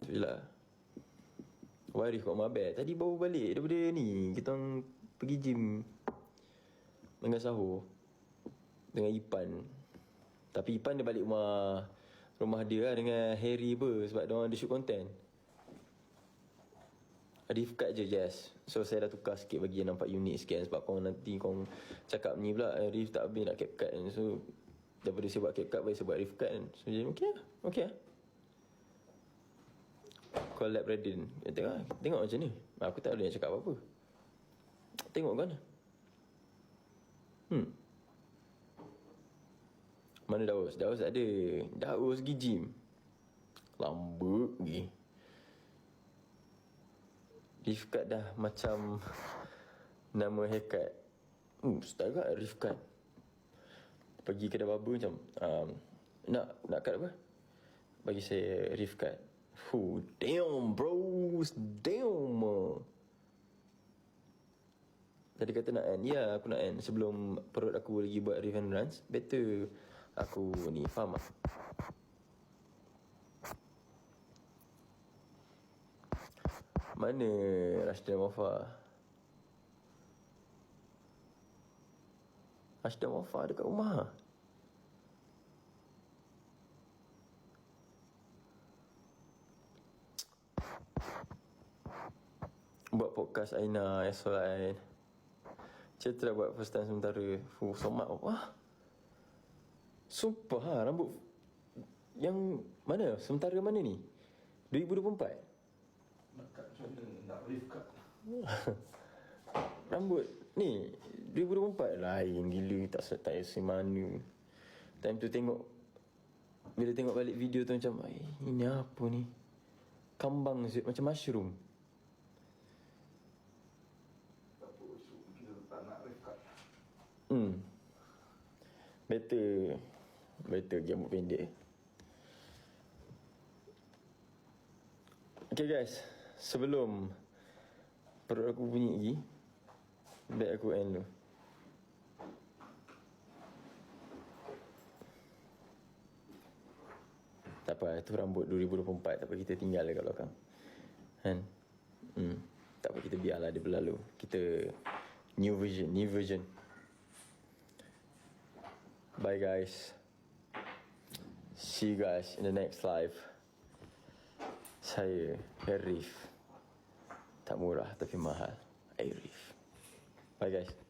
Tu je lah. Arif kat Mabel. Tadi baru balik daripada ni. Kita orang pergi gym dengan sahur dengan Ipan. Tapi Ipan dia balik rumah dia lah dengan Harry apa. Sebab dia orang ada shoot content. Arif cut je, yes. So saya dah tukar sikit bagi yang nampak unik sikit. Sebab kau nanti kau cakap ni pula Arif tak habis nak cap cut kan. So daripada saya buat cap cut, baik saya buat Arif cut kan. So jadi okay lah. Collab Radin. Tengok macam ni. Aku tak ada nak cakap apa-apa. Tengok kan. Mana Daus? Daus tak ada. Daus pergi gym. Lambut pergi. Rifkat dah macam nama haircut. Setakat Rifkat. Pergi kedai barber macam nak cut apa? Bagi saya Rifkat. Damn bros. Damn. Tadi kata nak end. Ya, aku nak end. Sebelum perut aku lagi buat revenge runs, better aku ni, faham tak? Mana Rashdan Wafa? Rashdan Wafa dekat rumah. Buat podcast Aina Esolain. Citra buat first time sementara. Somat. Wah, sumpah lah. Rambut yang mana? Sementara mana ni? 2024? Nak cut macam mana? Nak wave cut. Rambut ni 2024 lain gila. Tak rasa mana. Time tu tengok, bila tengok balik video tu macam ini apa ni? Kambang macam mushroom. Kita tak nak wave cut. Better rambut pendek. Okay guys, sebelum perut aku bunyi lagi, baik aku end dulu. Tak apa, itu rambut 2024. Tak apa, kita tinggal dekat belakang kan. Tak apa, kita biarlah dia berlalu. Kita new version. Bye guys. See you guys in the next live. Saya Arif. Tak murah tapi mahal. Arif. Bye guys.